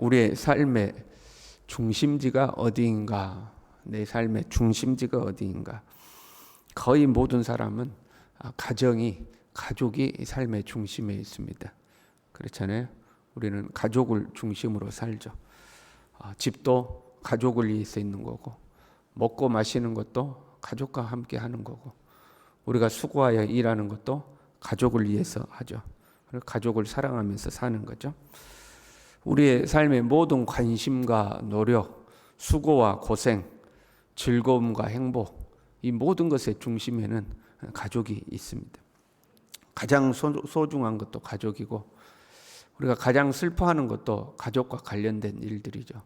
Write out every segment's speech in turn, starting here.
우리의 삶의 중심지가 어디인가? 내 삶의 중심지가 어디인가? 거의 모든 사람은 가족이 삶의 중심에 있습니다. 그렇잖아요. 우리는 가족을 중심으로 살죠. 집도 가족을 위해서 있는 거고, 먹고 마시는 것도 가족과 함께 하는 거고, 우리가 수고하여 일하는 것도 가족을 위해서 하죠. 그리고 가족을 사랑하면서 사는 거죠. 우리의 삶의 모든 관심과 노력, 수고와 고생, 즐거움과 행복, 이 모든 것의 중심에는 가족이 있습니다. 가장 소중한 것도 가족이고, 우리가 가장 슬퍼하는 것도 가족과 관련된 일들이죠.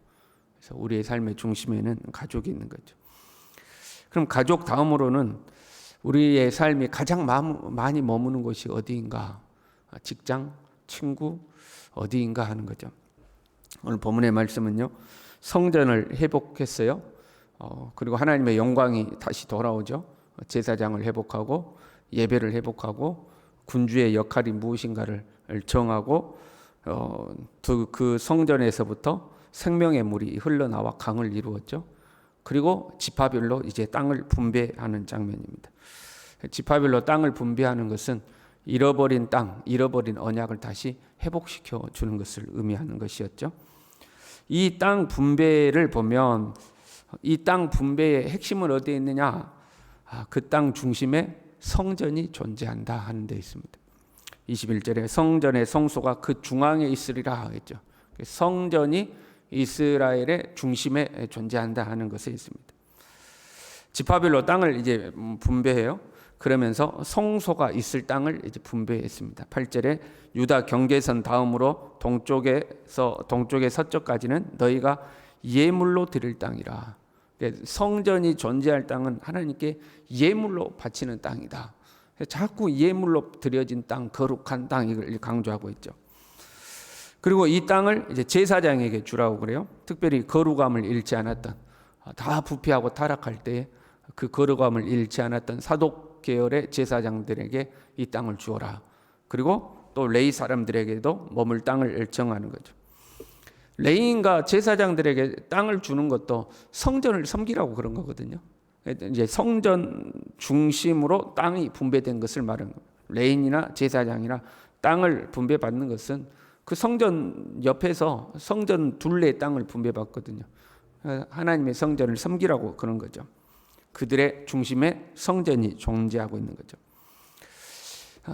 그래서 우리의 삶의 중심에는 가족이 있는 거죠. 그럼 가족 다음으로는 우리의 삶이 가장 많이 머무는 곳이 어디인가? 직장, 친구, 어디인가 하는 거죠. 오늘 본문의 말씀은요, 성전을 회복했어요. 그리고 하나님의 영광이 다시 돌아오죠. 제사장을 회복하고 예배를 회복하고 군주의 역할이 무엇인가를 정하고 그 성전에서부터 생명의 물이 흘러나와 강을 이루었죠. 그리고 지파별로 이제 땅을 분배하는 장면입니다. 지파별로 땅을 분배하는 것은 잃어버린 땅, 잃어버린 언약을 다시 회복시켜 주는 것을 의미하는 것이었죠. 이 땅 분배를 보면 이 땅 분배의 핵심은 어디에 있느냐? 그 땅 중심에 성전이 존재한다 하는 데 있습니다. 21절에 성전의 성소가 그 중앙에 있으리라 했죠. 성전이 이스라엘의 중심에 존재한다 하는 것에 있습니다. 지파별로 땅을 이제 분배해요. 그러면서 성소가 있을 땅을 이제 분배했습니다. 8절에 유다 경계선 다음으로 동쪽의 서쪽까지는 너희가 예물로 드릴 땅이라. 성전이 존재할 땅은 하나님께 예물로 바치는 땅이다. 자꾸 예물로 드려진 땅, 거룩한 땅, 이걸 강조하고 있죠. 그리고 이 땅을 이제 제사장에게 주라고 그래요. 특별히 거룩함을 잃지 않았던, 다 부패하고 타락할 때에 그 거룩함을 잃지 않았던 사독 계열의 제사장들에게 이 땅을 주어라. 그리고 또 레위 사람들에게도 머물 땅을 정하는 거죠. 레위인과 제사장들에게 땅을 주는 것도 성전을 섬기라고 그런 거거든요. 이제 성전 중심으로 땅이 분배된 것을 말하는 거예요. 레위인이나 제사장이나 땅을 분배받는 것은 그 성전 옆에서 성전 둘레의 땅을 분배받거든요. 하나님의 성전을 섬기라고 그런 거죠. 그들의 중심에 성전이 존재하고 있는 거죠.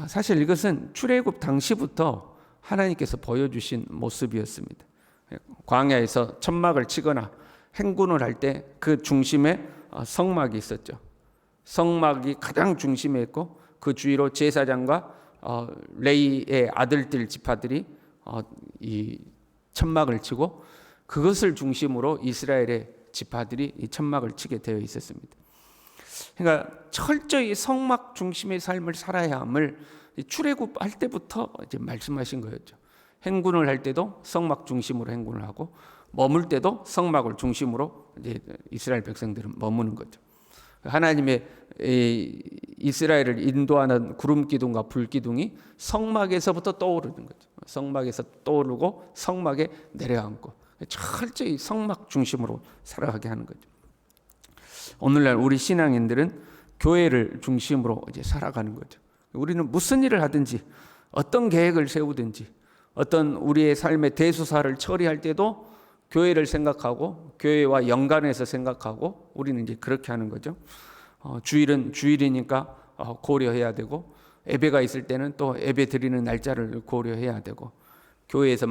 사실 이것은 출애굽 당시부터 하나님께서 보여주신 모습이었습니다. 광야에서 천막을 치거나 행군을 할 때 그 중심에 성막이 있었죠. 성막이 가장 중심에 있고 그 주위로 제사장과 레위의 아들들 지파들이 이 천막을 치고 그것을 중심으로 이스라엘의 지파들이 이 천막을 치게 되어 있었습니다. 그러니까 철저히 성막 중심의 삶을 살아야 함을 출애굽할 때부터 이제 말씀하신 거였죠. 행군을 할 때도 성막 중심으로 행군을 하고 머물 때도 성막을 중심으로 이제 이스라엘 백성들은 머무는 거죠. 하나님의 이스라엘을 인도하는 구름 기둥과 불 기둥이 성막에서부터 떠오르는 거죠. 성막에서 떠오르고 성막에 내려앉고 철저히 성막 중심으로 살아가게 하는 거죠. 오늘날 우리 신앙인들은 교회를 중심으로 이제 살아가는 거죠. 우리는 무슨 일을 하든지 어떤 계획을 세우든지 어떤 우리의 삶의 대수사를 처리할 때도 교회를 생각하고 교회와 연관해서 생각하고 우리는 이제 그렇게 하는 거죠. 주일은 주일이니까 고려해야 되고 예배가 있을 때는 또 예배 드리는 날짜를 고려해야 되고 교회에서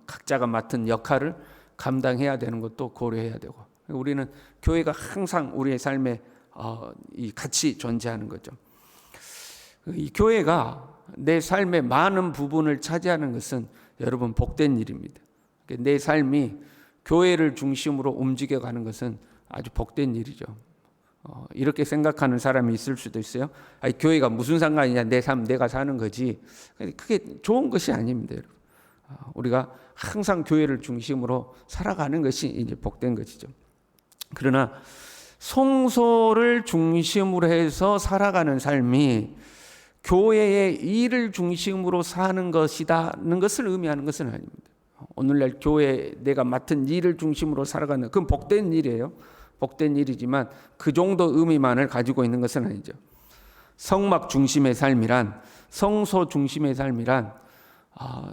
각자가 맡은 역할을 감당해야 되는 것도 고려해야 되고 우리는 교회가 항상 우리의 삶에 같이 존재하는 거죠. 이 교회가 내 삶의 많은 부분을 차지하는 것은 여러분 복된 일입니다. 내 삶이 교회를 중심으로 움직여가는 것은 아주 복된 일이죠. 이렇게 생각하는 사람이 있을 수도 있어요. 교회가 무슨 상관이냐, 내 삶 내가 사는 거지. 그게 좋은 것이 아닙니다, 여러분. 우리가 항상 교회를 중심으로 살아가는 것이 이제 복된 것이죠. 그러나 성소를 중심으로 해서 살아가는 삶이 교회의 일을 중심으로 사는 것이라는 것을 의미하는 것은 아닙니다. 오늘날 교회 내가 맡은 일을 중심으로 살아가는, 그건 복된 일이에요. 복된 일이지만 그 정도 의미만을 가지고 있는 것은 아니죠. 성막 중심의 삶이란, 성소 중심의 삶이란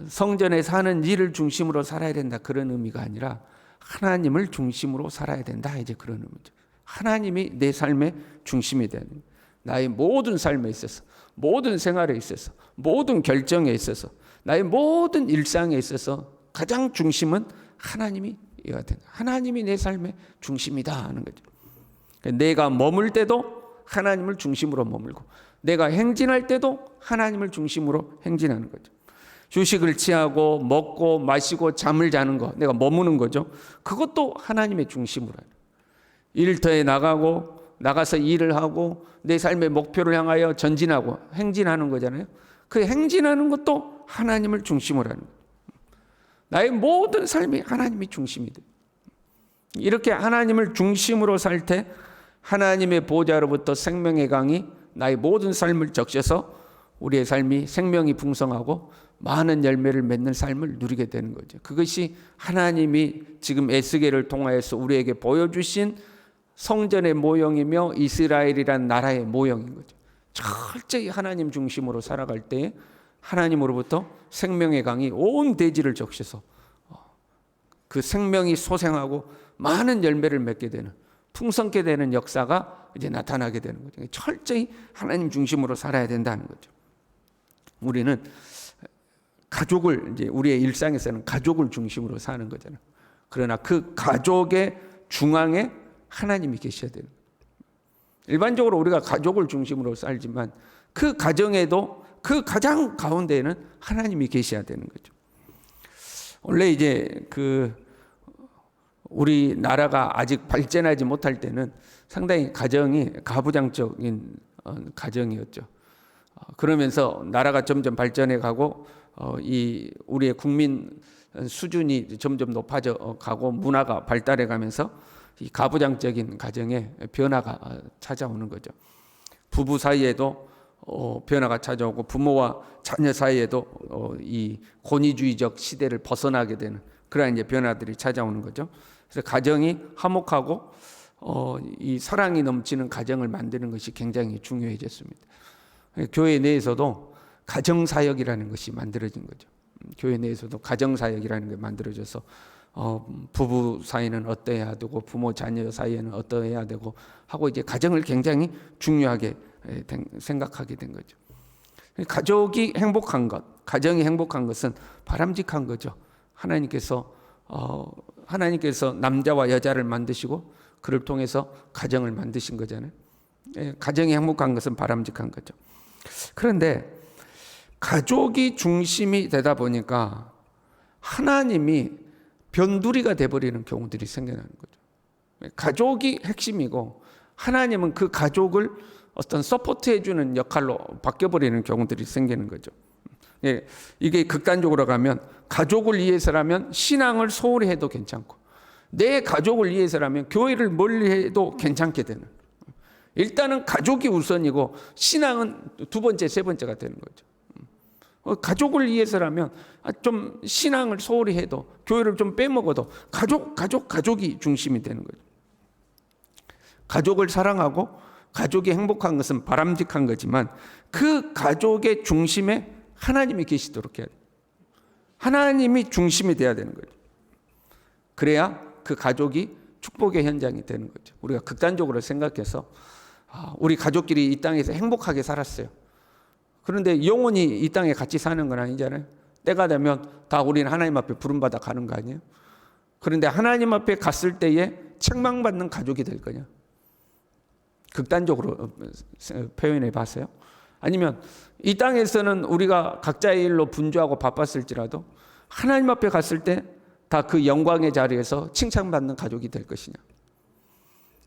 성전에 사는 일을 중심으로 살아야 된다, 그런 의미가 아니라 하나님을 중심으로 살아야 된다, 이제 그런 의미죠. 하나님이 내 삶의 중심이 되는, 나의 모든 삶에 있어서, 모든 생활에 있어서, 모든 결정에 있어서, 나의 모든 일상에 있어서 가장 중심은 하나님이 된다. 하나님이 내 삶의 중심이다 하는 거죠. 내가 머물 때도 하나님을 중심으로 머물고, 내가 행진할 때도 하나님을 중심으로 행진하는 거죠. 휴식을 취하고 먹고 마시고 잠을 자는 거, 내가 머무는 거죠. 그것도 하나님의 중심으로 하는, 일터에 나가서 일을 하고 내 삶의 목표를 향하여 전진하고 행진하는 거잖아요. 그 행진하는 것도 하나님을 중심으로 하는 거예요. 나의 모든 삶이 하나님이 중심이 돼. 이렇게 하나님을 중심으로 살 때 하나님의 보좌로부터 생명의 강이 나의 모든 삶을 적셔서 우리의 삶이 생명이 풍성하고 많은 열매를 맺는 삶을 누리게 되는 거죠. 그것이 하나님이 지금 에스겔을 통하여서 우리에게 보여주신 성전의 모형이며 이스라엘이란 나라의 모형인 거죠. 철저히 하나님 중심으로 살아갈 때에 하나님으로부터 생명의 강이 온 대지를 적셔서 그 생명이 소생하고 많은 열매를 맺게 되는, 풍성케 되는 역사가 이제 나타나게 되는 거죠. 철저히 하나님 중심으로 살아야 된다는 거죠. 우리는 가족을, 이제 우리의 일상에서는 가족을 중심으로 사는 거잖아요. 그러나 그 가족의 중앙에 하나님이 계셔야 되는 거예요. 일반적으로 우리가 가족을 중심으로 살지만 그 가정에도 그 가장 가운데에는 하나님이 계셔야 되는 거죠. 원래 이제 우리 나라가 아직 발전하지 못할 때는 상당히 가정이 가부장적인 가정이었죠. 그러면서 나라가 점점 발전해 가고 우리의 국민 수준이 점점 높아져 가고 문화가 발달해 가면서 이 가부장적인 가정에 변화가 찾아오는 거죠. 부부 사이에도 변화가 찾아오고 부모와 자녀 사이에도 이 권위주의적 시대를 벗어나게 되는 그러한 이제 변화들이 찾아오는 거죠. 그래서 가정이 화목하고 이 사랑이 넘치는 가정을 만드는 것이 굉장히 중요해졌습니다. 교회 내에서도 가정사역이라는 것이 만들어진 거죠. 교회 내에서도 가정사역이라는 게 만들어져서 부부 사이는 어떠해야 되고 부모 자녀 사이에는 어떠해야 되고 하고 이제 가정을 굉장히 중요하게 생각하게 된 거죠. 가족이 행복한 것, 가정이 행복한 것은 바람직한 거죠. 하나님께서 남자와 여자를 만드시고 그를 통해서 가정을 만드신 거잖아요. 가정이 행복한 것은 바람직한 거죠. 그런데 가족이 중심이 되다 보니까 하나님이 변두리가 돼버리는 경우들이 생겨나는 거죠. 가족이 핵심이고 하나님은 그 가족을 어떤 서포트해주는 역할로 바뀌어버리는 경우들이 생기는 거죠. 이게 극단적으로 가면 가족을 위해서라면 신앙을 소홀히 해도 괜찮고 내 가족을 위해서라면 교회를 멀리 해도 괜찮게 되는, 일단은 가족이 우선이고 신앙은 두 번째, 세 번째가 되는 거죠. 가족을 위해서라면 좀 신앙을 소홀히 해도 교회를 좀 빼먹어도 가족이 중심이 되는 거죠. 가족을 사랑하고 가족이 행복한 것은 바람직한 거지만 그 가족의 중심에 하나님이 계시도록 해야 돼요. 하나님이 중심이 돼야 되는 거죠. 그래야 그 가족이 축복의 현장이 되는 거죠. 우리가 극단적으로 생각해서 우리 가족끼리 이 땅에서 행복하게 살았어요. 그런데 영원히 이 땅에 같이 사는 건 아니잖아요. 때가 되면 다 우리는 하나님 앞에 부름받아 가는 거 아니에요? 그런데 하나님 앞에 갔을 때에 책망받는 가족이 될 거냐? 극단적으로 표현해 봤어요. 아니면 이 땅에서는 우리가 각자의 일로 분주하고 바빴을지라도 하나님 앞에 갔을 때 다 그 영광의 자리에서 칭찬받는 가족이 될 것이냐?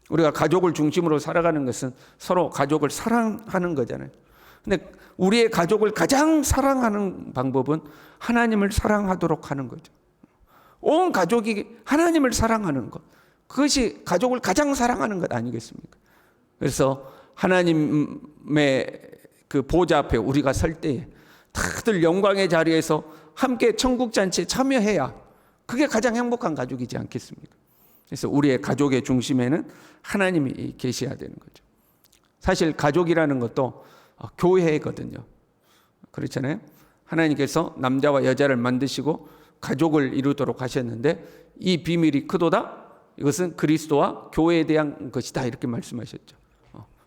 우리가 가족을 중심으로 살아가는 것은 서로 가족을 사랑하는 거잖아요. 근데 우리의 가족을 가장 사랑하는 방법은 하나님을 사랑하도록 하는 거죠. 온 가족이 하나님을 사랑하는 것, 그것이 가족을 가장 사랑하는 것 아니겠습니까? 그래서 하나님의 그 보좌 앞에 우리가 설 때에 다들 영광의 자리에서 함께 천국 잔치에 참여해야 그게 가장 행복한 가족이지 않겠습니까? 그래서 우리의 가족의 중심에는 하나님이 계셔야 되는 거죠. 사실 가족이라는 것도 교회거든요. 그렇잖아요. 하나님께서 남자와 여자를 만드시고 가족을 이루도록 하셨는데 이 비밀이 크도다. 이것은 그리스도와 교회에 대한 것이다. 이렇게 말씀하셨죠.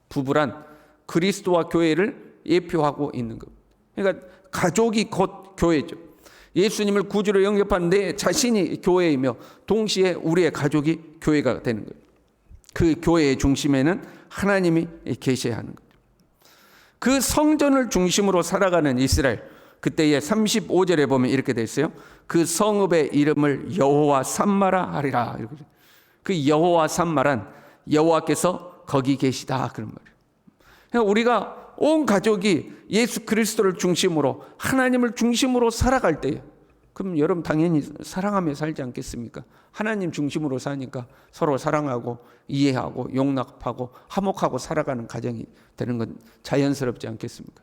부부란 그리스도와 교회를 예표하고 있는 것. 그러니까 가족이 곧 교회죠. 예수님을 구주로 영접한 내 자신이 교회이며 동시에 우리의 가족이 교회가 되는 거예요. 그 교회의 중심에는 하나님이 계셔야 하는 거죠. 그 성전을 중심으로 살아가는 이스라엘, 그때의 35절에 보면 이렇게 돼 있어요. 그 성읍의 이름을 여호와 삼마라 하리라. 그 여호와 삼마란 여호와께서 거기 계시다 그런 말이에요. 그러니까 우리가 온 가족이 예수 그리스도를 중심으로 하나님을 중심으로 살아갈 때에 그럼 여러분 당연히 사랑하며 살지 않겠습니까? 하나님 중심으로 사니까 서로 사랑하고 이해하고 용납하고 화목하고 살아가는 가정이 되는 건 자연스럽지 않겠습니까?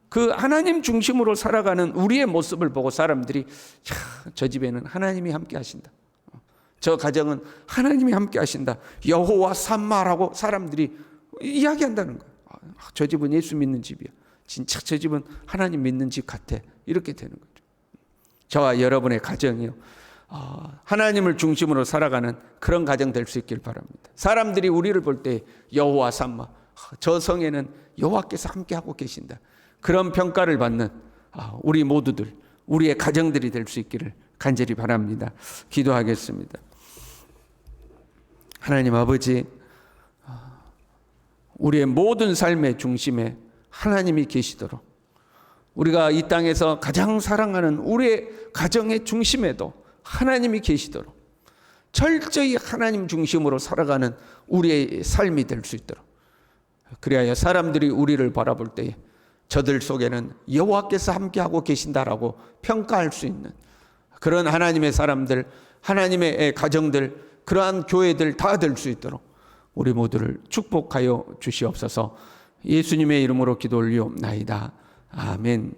그 하나님 중심으로 살아가는 우리의 모습을 보고 사람들이 저 집에는 하나님이 함께 하신다. 저 가정은 하나님이 함께 하신다. 여호와 삼마라고 사람들이 이야기한다는 거예요. 저 집은 예수 믿는 집이야. 진짜 저 집은 하나님 믿는 집 같아. 이렇게 되는 거죠. 저와 여러분의 가정이요. 하나님을 중심으로 살아가는 그런 가정 될 수 있길 바랍니다. 사람들이 우리를 볼 때 여호와 삼마, 저 성에는 여호와께서 함께하고 계신다. 그런 평가를 받는 우리 모두들, 우리의 가정들이 될 수 있기를 간절히 바랍니다. 기도하겠습니다. 하나님 아버지, 우리의 모든 삶의 중심에 하나님이 계시도록 우리가 이 땅에서 가장 사랑하는 우리의 가정의 중심에도 하나님이 계시도록 철저히 하나님 중심으로 살아가는 우리의 삶이 될 수 있도록, 그래야 사람들이 우리를 바라볼 때에 저들 속에는 여호와께서 함께하고 계신다라고 평가할 수 있는 그런 하나님의 사람들, 하나님의 가정들, 그러한 교회들 다 될 수 있도록 우리 모두를 축복하여 주시옵소서. 예수님의 이름으로 기도 올리옵나이다. 아멘.